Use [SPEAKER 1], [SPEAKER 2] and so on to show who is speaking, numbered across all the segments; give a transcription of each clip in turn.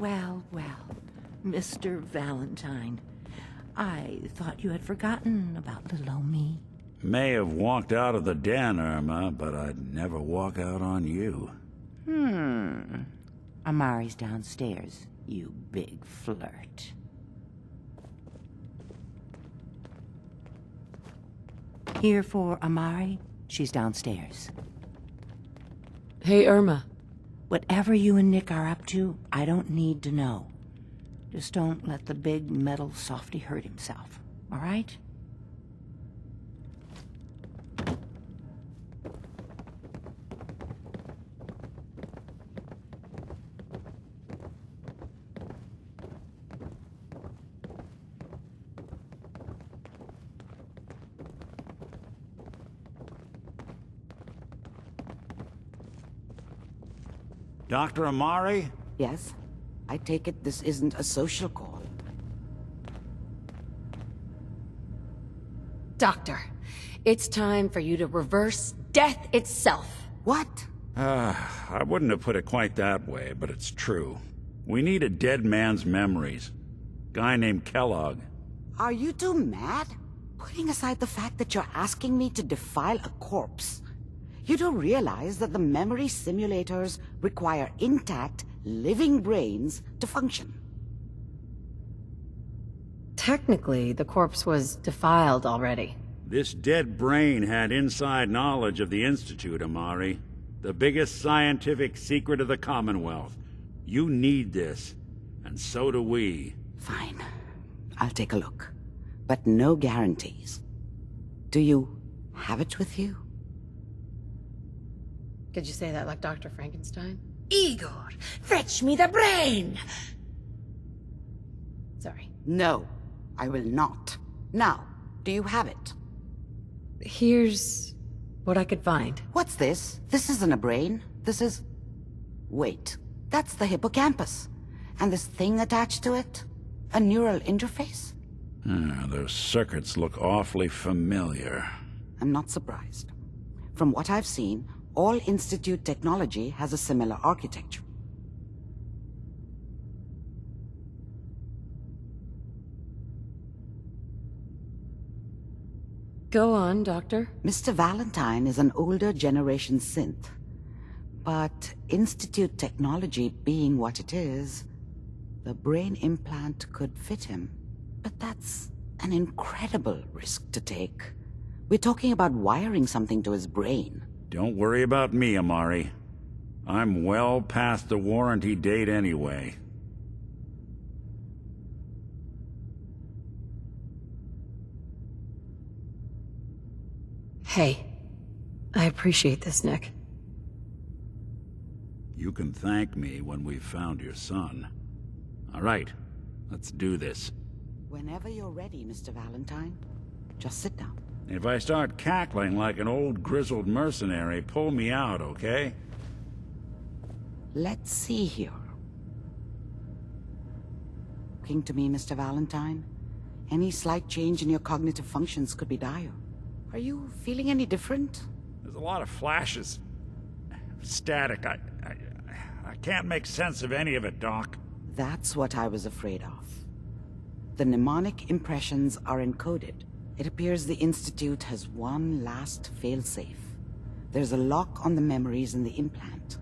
[SPEAKER 1] Well, well, Mr. Valentine. I thought you had forgotten about little old me.
[SPEAKER 2] May have walked out of the den, Irma, but I'd never walk out on you.
[SPEAKER 1] Amari's downstairs, you big flirt. Here for Amari? She's downstairs.
[SPEAKER 3] Hey, Irma.
[SPEAKER 1] Whatever you and Nick are up to, I don't need to know. Just don't let the big metal softy hurt himself, all right?
[SPEAKER 2] Dr. Amari?
[SPEAKER 4] Yes? I take it this isn't a social call.
[SPEAKER 3] Doctor, it's time for you to reverse death itself.
[SPEAKER 4] What?
[SPEAKER 2] I wouldn't have put it quite that way, but it's true. We need a dead man's memories. Guy named Kellogg.
[SPEAKER 4] Are you two mad? Putting aside the fact that you're asking me to defile a corpse, you do realize that the memory simulators require intact, living brains to function.
[SPEAKER 3] Technically, the corpse was defiled already.
[SPEAKER 2] This dead brain had inside knowledge of the Institute, Amari. The biggest scientific secret of the Commonwealth. You need this, and so do we.
[SPEAKER 4] Fine. I'll take a look. But no guarantees. Do you have it with you?
[SPEAKER 3] Did you say that like Dr. Frankenstein?
[SPEAKER 5] Igor, fetch me the brain!
[SPEAKER 3] Sorry.
[SPEAKER 4] No, I will not. Now, do you have it?
[SPEAKER 3] Here's what I could find.
[SPEAKER 4] What's this? This isn't a brain. This is... Wait, that's the hippocampus. And this thing attached to it? A neural interface?
[SPEAKER 2] Those circuits look awfully familiar.
[SPEAKER 4] I'm not surprised. From what I've seen, all Institute technology has a similar architecture.
[SPEAKER 3] Go on, Doctor.
[SPEAKER 4] Mr. Valentine is an older generation synth. But Institute technology being what it is, the brain implant could fit him. But that's an incredible risk to take. We're talking about wiring something to his brain.
[SPEAKER 2] Don't worry about me, Amari. I'm well past the warranty date anyway.
[SPEAKER 3] Hey, I appreciate this, Nick.
[SPEAKER 2] You can thank me when we've found your son. All right, let's do this.
[SPEAKER 4] Whenever you're ready, Mr. Valentine. Just sit down.
[SPEAKER 2] If I start cackling like an old grizzled mercenary, pull me out, okay?
[SPEAKER 4] Let's see here. Looking to me, Mr. Valentine. Any slight change in your cognitive functions could be dire. Are you feeling any different?
[SPEAKER 2] There's a lot of flashes. Static. I can't make sense of any of it, Doc.
[SPEAKER 4] That's what I was afraid of. The mnemonic impressions are encoded. It appears the Institute has one last failsafe. There's a lock on the memories in the implant.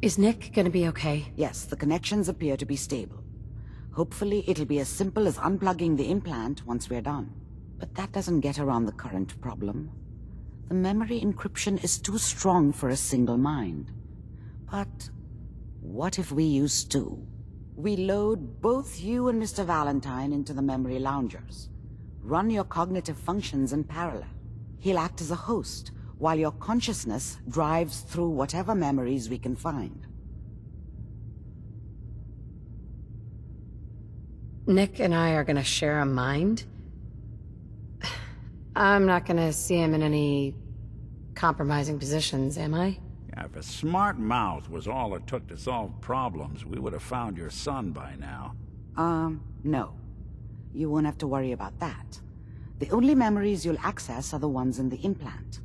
[SPEAKER 3] Is Nick gonna be okay?
[SPEAKER 4] Yes, the connections appear to be stable. Hopefully it'll be as simple as unplugging the implant once we're done. But that doesn't get around the current problem. The memory encryption is too strong for a single mind. But what if we use two? We load both you and Mr. Valentine into the memory loungers. Run your cognitive functions in parallel. He'll act as a host, while your consciousness drives through whatever memories we can find.
[SPEAKER 3] Nick and I are gonna share a mind? I'm not gonna see him in any compromising positions, am I?
[SPEAKER 2] If a smart mouth was all it took to solve problems, we would have found your son by now.
[SPEAKER 4] No. You won't have to worry about that. The only memories you'll access are the ones in the implant.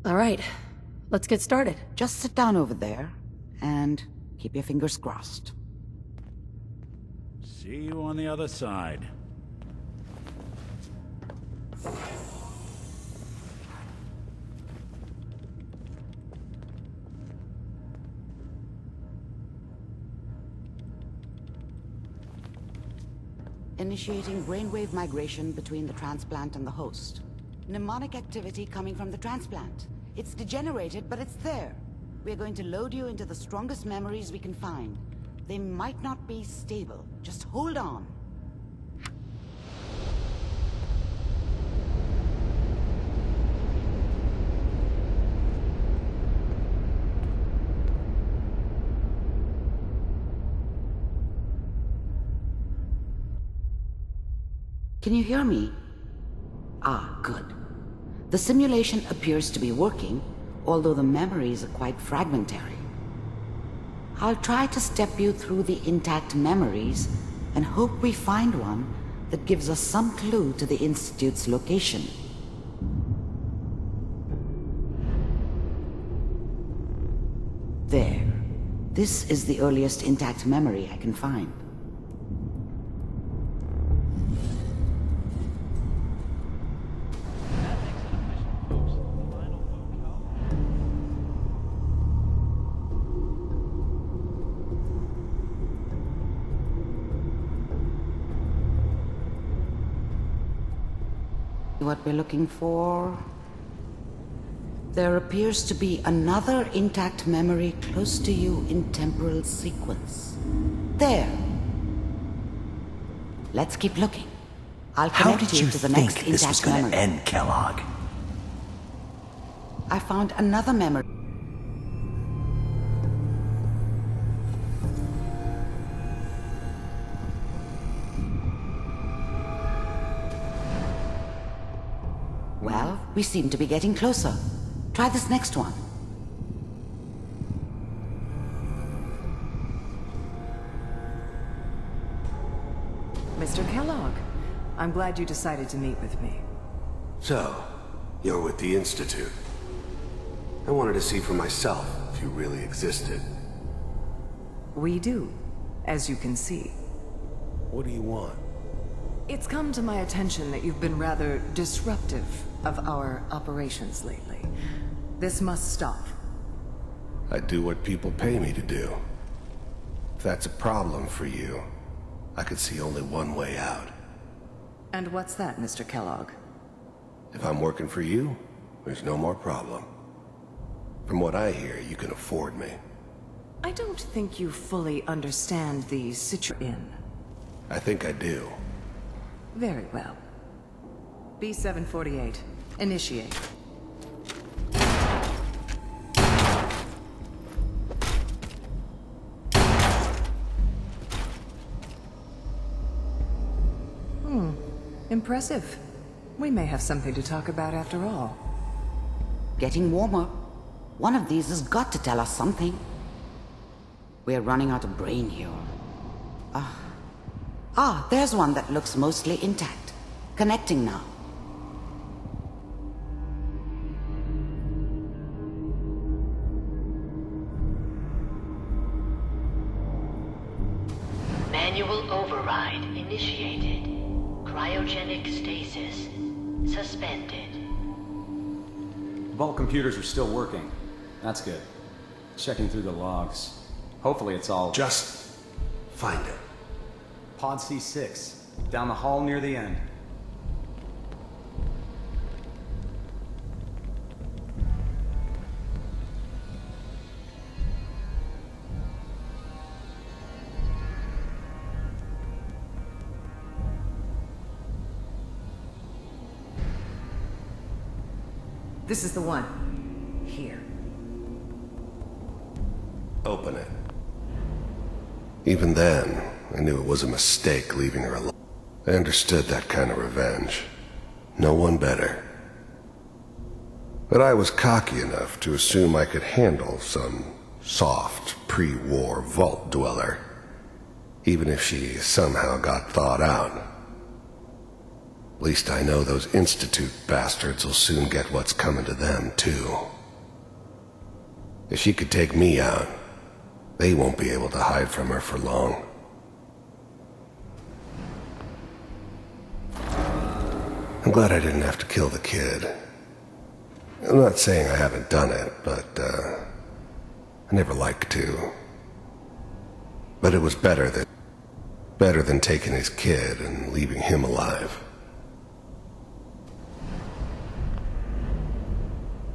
[SPEAKER 3] All right, let's get started.
[SPEAKER 4] Just sit down over there and keep your fingers crossed.
[SPEAKER 2] See you on the other side.
[SPEAKER 4] Initiating brainwave migration between the transplant and the host. Mnemonic activity coming from the transplant. It's degenerated, but it's there. We're going to load you into the strongest memories we can find. They might not be stable. Just hold on. Can you hear me? Ah, good. The simulation appears to be working, although the memories are quite fragmentary. I'll try to step you through the intact memories and hope we find one that gives us some clue to the Institute's location. There. This is the earliest intact memory I can find. What we're looking for. There appears to be another intact memory close to you in temporal sequence. There. Let's keep looking. I'll
[SPEAKER 6] How
[SPEAKER 4] connect
[SPEAKER 6] did
[SPEAKER 4] you
[SPEAKER 6] you
[SPEAKER 4] to the
[SPEAKER 6] think
[SPEAKER 4] next
[SPEAKER 6] this was
[SPEAKER 4] intact
[SPEAKER 6] going to
[SPEAKER 4] memory.
[SPEAKER 6] end, Kellogg?
[SPEAKER 4] I found another memory. Well, we seem to be getting closer. Try this next one.
[SPEAKER 7] Mr. Kellogg, I'm glad you decided to meet with me.
[SPEAKER 8] So, you're with the Institute. I wanted to see for myself if you really existed.
[SPEAKER 7] We do, as you can see.
[SPEAKER 8] What do you want?
[SPEAKER 7] It's come to my attention that you've been rather disruptive of our operations lately. This must stop.
[SPEAKER 8] I do what people pay me to do. If that's a problem for you, I could see only one way out.
[SPEAKER 7] And what's that, Mr. Kellogg?
[SPEAKER 8] If I'm working for you, there's no more problem. From what I hear, you can afford me.
[SPEAKER 7] I don't think you fully understand the situation.
[SPEAKER 8] I think I do.
[SPEAKER 7] Very well. B-748, initiate. Impressive. We may have something to talk about after all.
[SPEAKER 4] Getting warmer. One of these has got to tell us something. We're running out of brain here. There's one that looks mostly intact. Connecting now.
[SPEAKER 9] Manual override initiated. Cryogenic stasis suspended.
[SPEAKER 10] Vault computers are still working. That's good. Checking through the logs. Hopefully it's all...
[SPEAKER 8] Just find it.
[SPEAKER 10] Pod C6, down the hall near the end.
[SPEAKER 7] This is the one. Here.
[SPEAKER 8] Open it. Even then, I knew it was a mistake leaving her alone. I understood that kind of revenge. No one better. But I was cocky enough to assume I could handle some soft, pre-war vault dweller, even if she somehow got thawed out. At least I know those Institute bastards will soon get what's coming to them, too. If she could take me out, they won't be able to hide from her for long. I'm glad I didn't have to kill the kid. I'm not saying I haven't done it, but, I never liked to. But it was better than taking his kid and leaving him alive.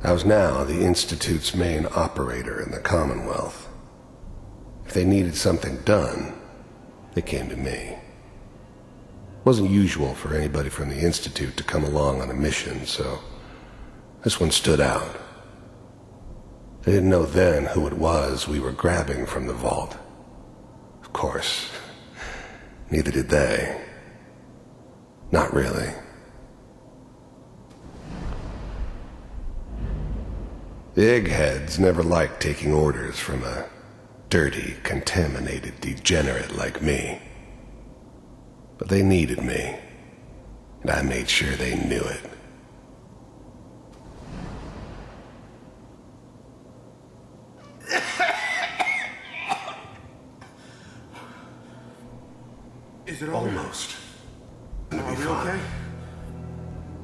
[SPEAKER 8] I was now the Institute's main operator in the Commonwealth. If they needed something done, they came to me. It wasn't usual for anybody from the Institute to come along on a mission, so this one stood out. They didn't know then who it was we were grabbing from the vault. Of course, neither did they. Not really. The eggheads never liked taking orders from a dirty, contaminated degenerate like me. But they needed me, and I made sure they knew it.
[SPEAKER 6] Is it over?
[SPEAKER 8] Almost. Gonna
[SPEAKER 6] Are
[SPEAKER 8] be
[SPEAKER 6] we
[SPEAKER 8] fine.
[SPEAKER 6] okay?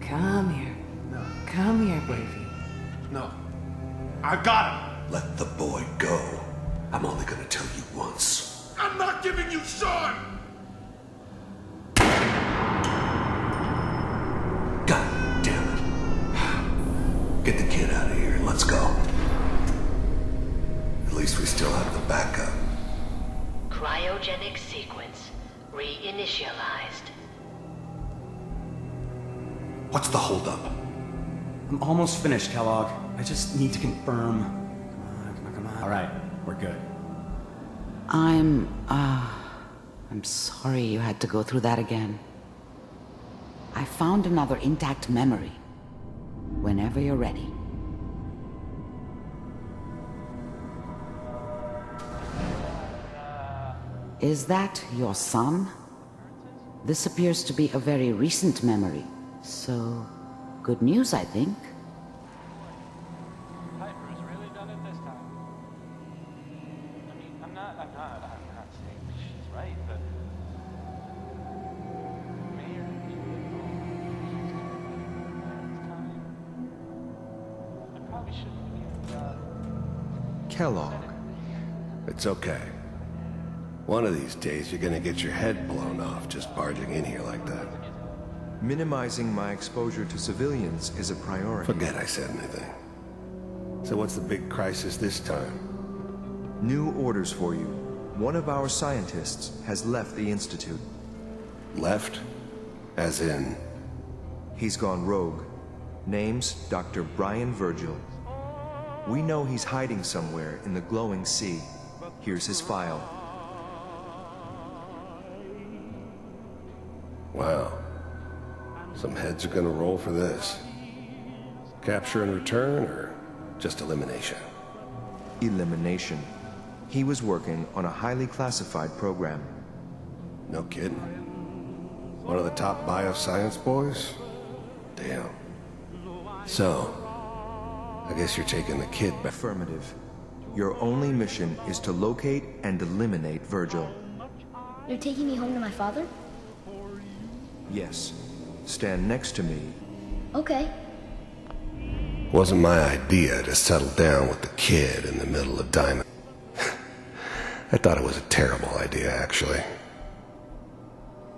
[SPEAKER 7] Come here.
[SPEAKER 6] No.
[SPEAKER 7] Come here, baby.
[SPEAKER 6] No. I got him!
[SPEAKER 8] Let the boy go. I'm only gonna tell you once.
[SPEAKER 6] I'm not giving you Sean!
[SPEAKER 8] God damn it. Get the kid out of here. Let's go. At least we still have the backup.
[SPEAKER 9] Cryogenic sequence reinitialized.
[SPEAKER 8] What's the holdup?
[SPEAKER 10] I'm almost finished, Kellogg. I just need to confirm. Come on. All right, we're good.
[SPEAKER 4] I'm sorry you had to go through that again. I found another intact memory. Whenever you're ready. Is that your son? This appears to be a very recent memory, so good news, I think.
[SPEAKER 11] Piper's really done it this time. I mean, I'm not saying she's right, but Mayor, I probably shouldn't have
[SPEAKER 6] Kellogg.
[SPEAKER 8] It's okay. One of these days you're gonna get your head blown off just barging in here like that.
[SPEAKER 6] Minimizing my exposure to civilians is a priority.
[SPEAKER 8] Forget I said anything. So what's the big crisis this time?
[SPEAKER 6] New orders for you. One of our scientists has left the Institute.
[SPEAKER 8] Left? As in...
[SPEAKER 6] He's gone rogue. Name's Dr. Brian Virgil. We know he's hiding somewhere in the glowing sea. Here's his file.
[SPEAKER 8] Wow. Some heads are gonna roll for this. Capture and return, or just elimination?
[SPEAKER 6] Elimination. He was working on a highly classified program.
[SPEAKER 8] No kidding. One of the top bioscience boys? Damn. So, I guess you're taking the kid back.
[SPEAKER 6] Affirmative. Your only mission is to locate and eliminate Virgil.
[SPEAKER 12] You're taking me home to my father?
[SPEAKER 6] Yes. Stand next to me.
[SPEAKER 12] Okay.
[SPEAKER 8] Wasn't my idea to settle down with the kid in the middle of Diamond. I thought it was a terrible idea, actually.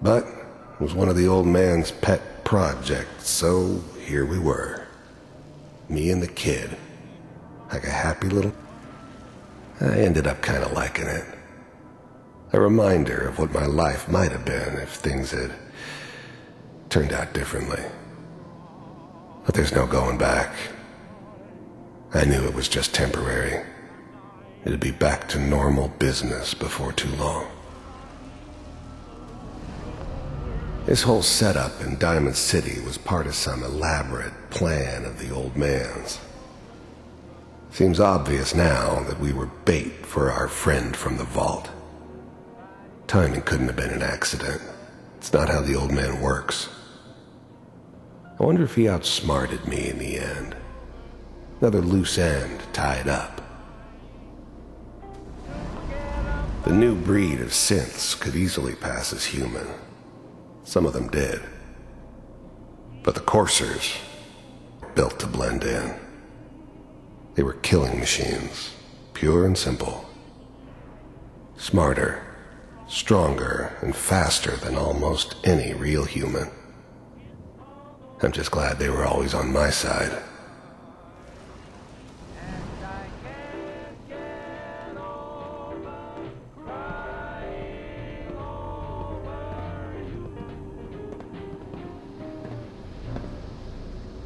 [SPEAKER 8] But it was one of the old man's pet projects, so here we were. Me and the kid. Like a happy little... I ended up kind of liking it. A reminder of what my life might have been if things had turned out differently. But there's no going back. I knew it was just temporary. It'd be back to normal business before too long. This whole setup in Diamond City was part of some elaborate plan of the old man's. Seems obvious now that we were bait for our friend from the vault. Timing couldn't have been an accident. It's not how the old man works. I wonder if he outsmarted me in the end. Another loose end tied up. The new breed of synths could easily pass as human. Some of them did. But the coursers were built to blend in. They were killing machines, pure and simple. Smarter, stronger, and faster than almost any real human. I'm just glad they were always on my side.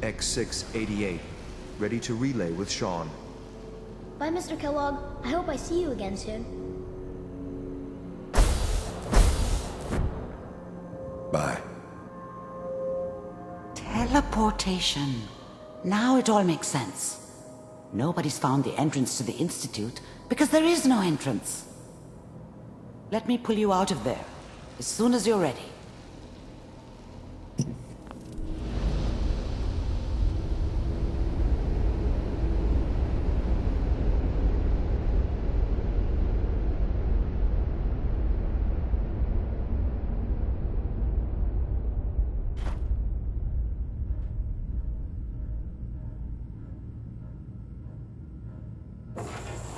[SPEAKER 6] X688, ready to relay with Sean.
[SPEAKER 12] Bye, Mr. Kellogg. I hope I see you again soon.
[SPEAKER 8] Bye.
[SPEAKER 4] Teleportation. Now it all makes sense. Nobody's found the entrance to the Institute because there is no entrance. Let me pull you out of there as soon as you're ready.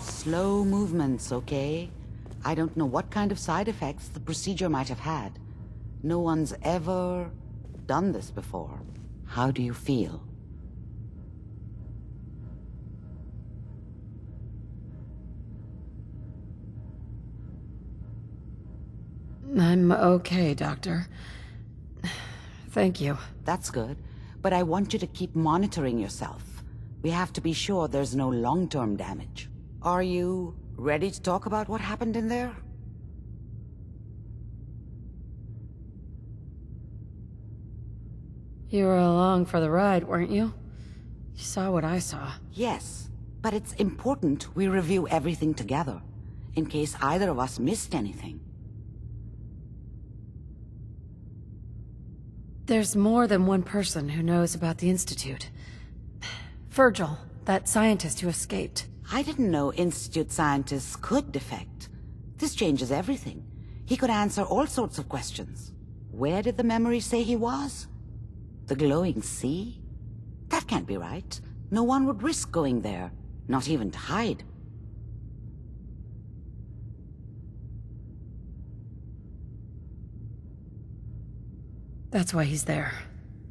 [SPEAKER 4] Slow movements, okay? I don't know what kind of side effects the procedure might have had. No one's ever done this before. How do you feel?
[SPEAKER 3] I'm okay, Doctor. Thank you.
[SPEAKER 4] That's good, but I want you to keep monitoring yourself. We have to be sure there's no long-term damage. Are you ready to talk about what happened in there?
[SPEAKER 3] You were along for the ride, weren't you? You saw what I saw.
[SPEAKER 4] Yes, but it's important we review everything together, in case either of us missed anything.
[SPEAKER 3] There's more than one person who knows about the Institute. Virgil, that scientist who escaped.
[SPEAKER 4] I didn't know Institute scientists could defect. This changes everything. He could answer all sorts of questions. Where did the memory say he was? The glowing sea? That can't be right. No one would risk going there, not even to hide.
[SPEAKER 3] That's why he's there.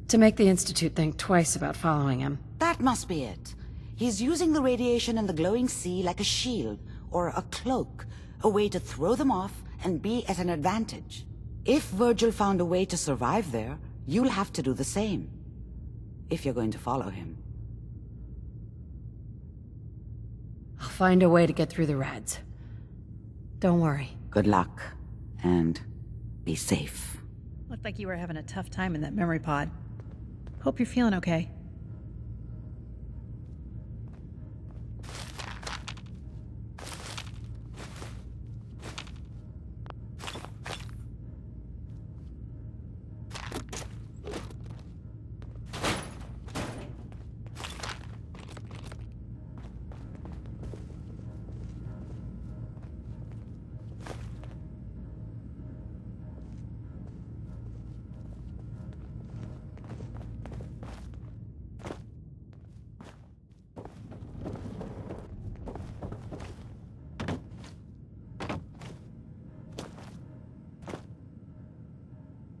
[SPEAKER 3] To make the Institute think twice about following him.
[SPEAKER 4] That must be it. He's using the radiation in the glowing sea like a shield, or a cloak, a way to throw them off and be at an advantage. If Virgil found a way to survive there, you'll have to do the same. If you're going to follow him.
[SPEAKER 3] I'll find a way to get through the rads. Don't worry.
[SPEAKER 4] Good luck, and be safe.
[SPEAKER 13] Looked like you were having a tough time in that memory pod. Hope you're feeling okay.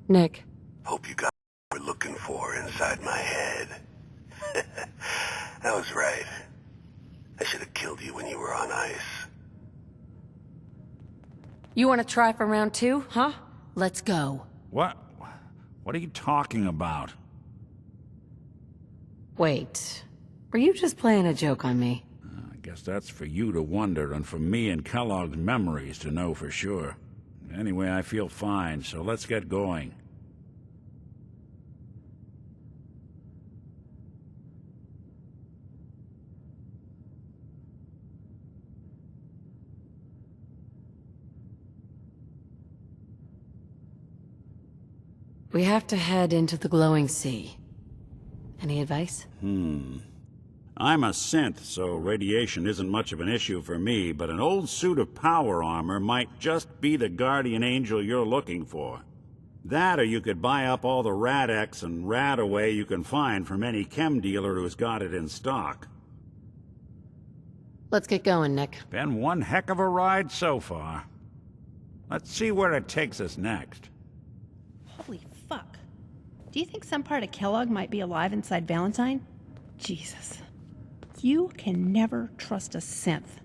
[SPEAKER 3] Nick.
[SPEAKER 8] Hope you got what we're looking for inside my head. I was right. I should have killed you when you were on ice.
[SPEAKER 3] You want to try for round 2, huh? Let's go.
[SPEAKER 2] What? What are you talking about?
[SPEAKER 3] Wait. Were you just playing a joke on me?
[SPEAKER 2] I guess that's for you to wonder, and for me and Kellogg's memories to know for sure. Anyway, I feel fine, so let's get going.
[SPEAKER 3] We have to head into the glowing sea. Any advice?
[SPEAKER 2] I'm a synth, so radiation isn't much of an issue for me, but an old suit of power armor might just be the guardian angel you're looking for. That, or you could buy up all the Rad-X and Rad-Away you can find from any chem dealer who's got it in stock.
[SPEAKER 3] Let's get going, Nick.
[SPEAKER 2] Been one heck of a ride so far. Let's see where it takes us next.
[SPEAKER 13] Holy fuck. Do you think some part of Kellogg might be alive inside Valentine? Jesus. You can never trust a synth.